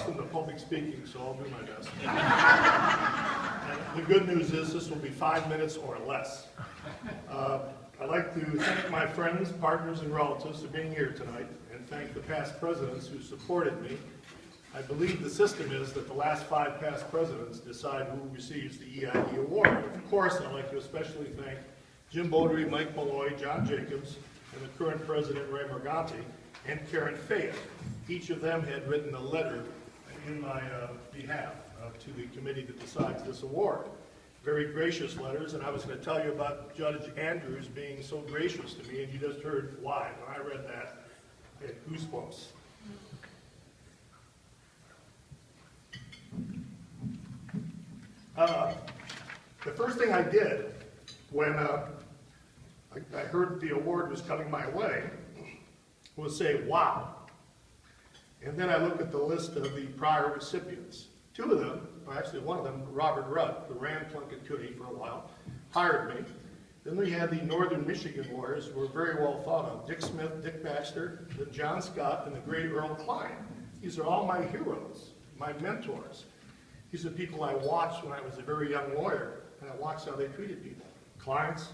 accustomed to public speaking, so I'll do my best. And the good news is this will be 5 minutes or less. I'd like to thank my friends, partners, and relatives for being here tonight, and thank the past presidents who supported me. I believe the system is that the last 5 past presidents decide who receives the EID award. Of course, I'd like to especially thank Jim Bodery, Mike Malloy, John Jacobs, and the current president, Ray Morganti, and Karen Fayette. Each of them had written a letter in my behalf to the committee that decides this award. Very gracious letters, and I was going to tell you about Judge Andrews being so gracious to me, and you just heard why. When I read that, I had goosebumps. The first thing I did when I heard the award was coming my way was say, wow. And then I looked at the list of the prior recipients. 2 of them, or actually one of them, Robert Rudd, who ran Plunkett County for a while, hired me. Then we had the Northern Michigan lawyers who were very well thought of. Dick Smith, Dick Baxter, then John Scott, and the great Earl Klein. These are all my heroes, my mentors. These are people I watched when I was a very young lawyer, and I watched how they treated people. Clients,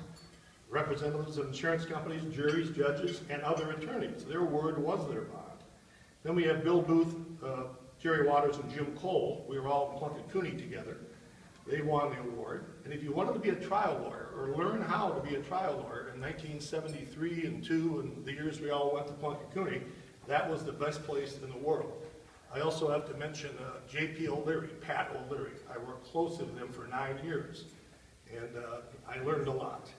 representatives of insurance companies, juries, judges, and other attorneys. Their word was their bond. Then we have Bill Booth, Jerry Waters, and Jim Cole. We were all in Plunkett County together. They won the award. And if you wanted to be a trial lawyer, or learn how to be a trial lawyer in 1973 and 2, and the years we all went to Plunkett County, that was the best place in the world. I also have to mention J.P. O'Leary, Pat O'Leary. I worked closely with him for 9 years, and I learned a lot.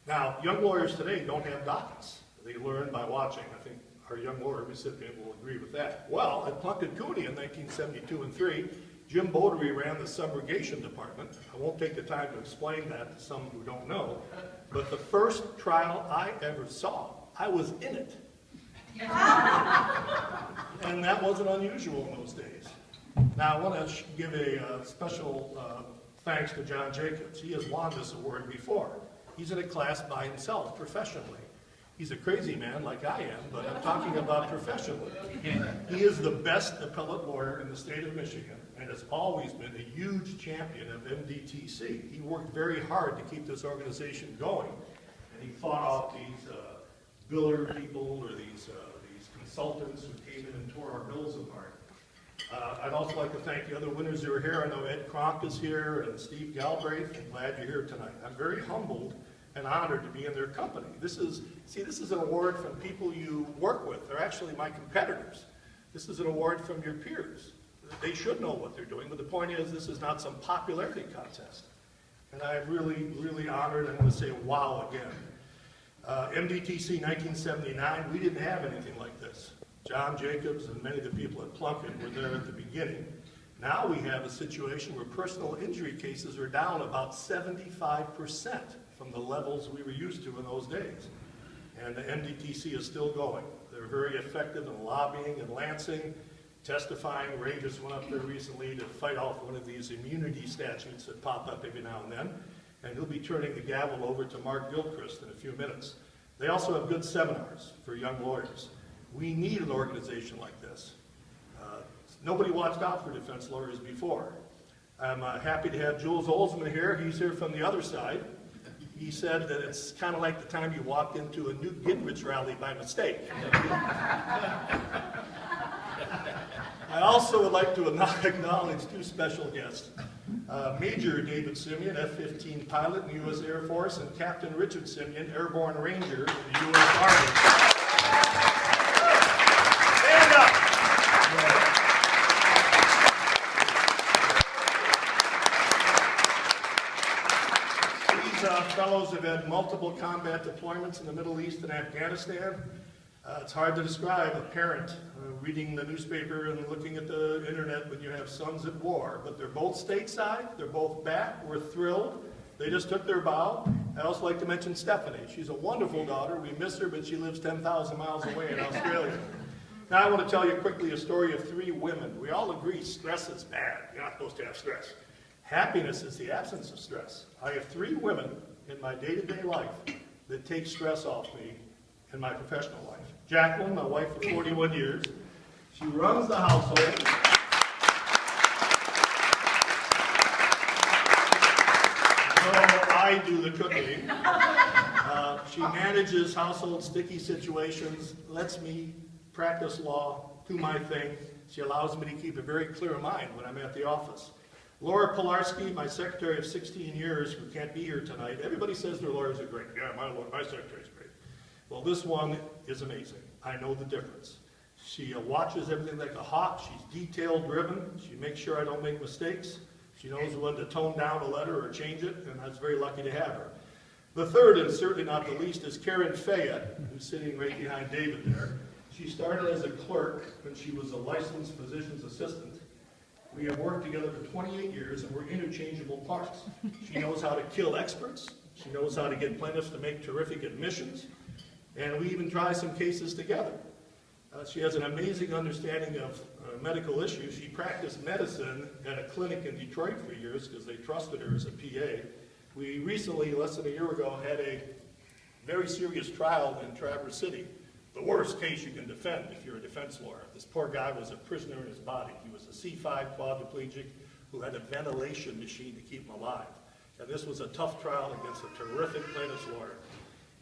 Now, young lawyers today don't have dockets. They learn by watching. I think our young lawyer recipient will agree with that. Well, at Plunkett County in 1972 and 3, Jim Bodery ran the subrogation department. I won't take the time to explain that to some who don't know, but the first trial I ever saw, I was in it. And that wasn't unusual in those days. Now, I want to give a special thanks to John Jacobs. He has won this award before. He's in a class by himself, professionally. He's a crazy man like I am, but I'm talking about professionally. He is the best appellate lawyer in the state of Michigan, and has always been a huge champion of MDTC. He worked very hard to keep this organization going, and he fought off these biller people or these consultants who came in and tore our bills apart. I'd also like to thank the other winners who are here. I know Ed Kronk is here and Steve Galbraith. I'm glad you're here tonight. I'm very humbled and honored to be in their company. This is an award from people you work with. They're actually my competitors. This is an award from your peers. They should know what they're doing, but the point is this is not some popularity contest. And I'm really, really honored. I'm going to say wow again. MDTC 1979, we didn't have anything like this. John Jacobs and many of the people at Plunkett were there at the beginning. Now we have a situation where personal injury cases are down about 75% from the levels we were used to in those days. And the MDTC is still going. They're very effective in lobbying and Lansing, testifying. Ray just went up there recently to fight off one of these immunity statutes that pop up every now and then. And he'll be turning the gavel over to Mark Gilchrist in a few minutes. They also have good seminars for young lawyers. We need an organization like this. Nobody watched out for defense lawyers before. I'm happy to have Jules Olsman here. He's here from the other side. He said that it's kind of like the time you walked into a Newt Gingrich rally by mistake. I also would like to acknowledge 2 special guests. Major David Siemion, F-15 pilot in the U.S. Air Force, and Captain Richard Siemion, Airborne Ranger in the U.S. Army. Stand up! These fellows have had multiple combat deployments in the Middle East and Afghanistan. It's hard to describe a parent reading the newspaper and looking at the internet when you have sons at war. But they're both stateside, they're both back, we're thrilled. They just took their bow. I'd also like to mention Stephanie. She's a wonderful daughter. We miss her, but she lives 10,000 miles away in Australia. Now I want to tell you quickly a story of 3 women. We all agree stress is bad. You're not supposed to have stress. Happiness is the absence of stress. I have 3 women in my day-to-day life that take stress off me in my professional life. Jacqueline, my wife for 41 years. She runs the household. I do the cooking. She manages household sticky situations, lets me practice law, do my thing. She allows me to keep a very clear mind when I'm at the office. Laura Pilarski, my secretary of 16 years, who can't be here tonight. Everybody says their lawyers are great. Yeah, my secretary's great. Well, this one is amazing. I know the difference. She watches everything like a hawk. She's detail-driven. She makes sure I don't make mistakes. She knows when to tone down a letter or change it, and I was very lucky to have her. The third, and certainly not the least, is Karen Fayette, who's sitting right behind David there. She started as a clerk when she was a licensed physician's assistant. We have worked together for 28 years, and we're interchangeable parts. She knows how to kill experts. She knows how to get plaintiffs to make terrific admissions. And we even try some cases together. She has an amazing understanding of medical issues. She practiced medicine at a clinic in Detroit for years because they trusted her as a PA. We recently, less than a year ago, had a very serious trial in Traverse City. The worst case you can defend if you're a defense lawyer. This poor guy was a prisoner in his body. He was a C5 quadriplegic who had a ventilation machine to keep him alive. And this was a tough trial against a terrific plaintiff's lawyer.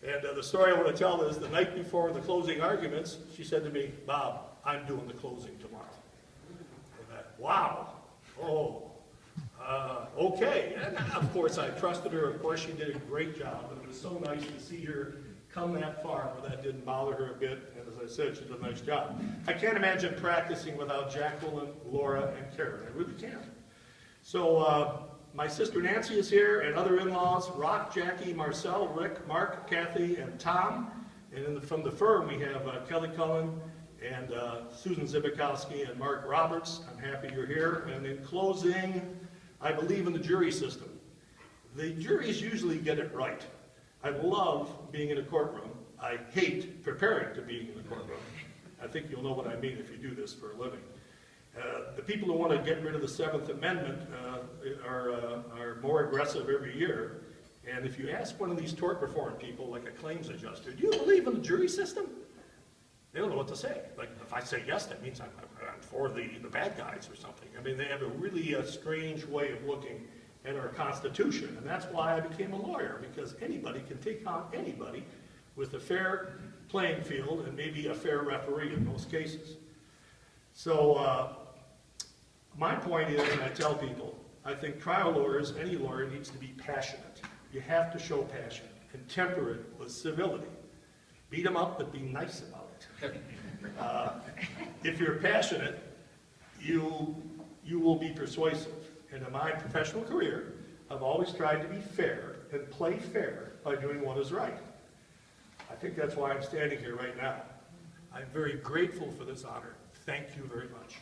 And the story I want to tell is the night before the closing arguments, she said to me, "Bob, I'm doing the closing tomorrow." And wow. Oh. Okay. And of course, I trusted her. Of course, she did a great job. And it was so nice to see her come that far where that didn't bother her a bit. And as I said, she did a nice job. I can't imagine practicing without Jacqueline, Laura, and Karen. I really can't. So my sister Nancy is here, and other in-laws, Rock, Jackie, Marcel, Rick, Mark, Kathy, and Tom. And from the firm, we have Kelly Cullen and Susan Zibikowski and Mark Roberts. I'm happy you're here. And in closing, I believe in the jury system. The juries usually get it right. I love being in a courtroom. I hate preparing to be in the courtroom. I think you'll know what I mean if you do this for a living. The people who want to get rid of the Seventh Amendment are more aggressive every year. And if you ask one of these tort reform people, like a claims adjuster, do you believe in the jury system? They don't know what to say. Like, if I say yes, that means I'm for the bad guys or something. I mean, they have a really strange way of looking at our Constitution. And that's why I became a lawyer, because anybody can take on anybody with a fair playing field and maybe a fair referee in most cases. So my point is, and I tell people, I think trial lawyers, any lawyer, needs to be passionate. You have to show passion and temper it with civility. Beat them up, but be nice about it. If you're passionate, you will be persuasive. And in my professional career, I've always tried to be fair and play fair by doing what is right. I think that's why I'm standing here right now. I'm very grateful for this honor. Thank you very much.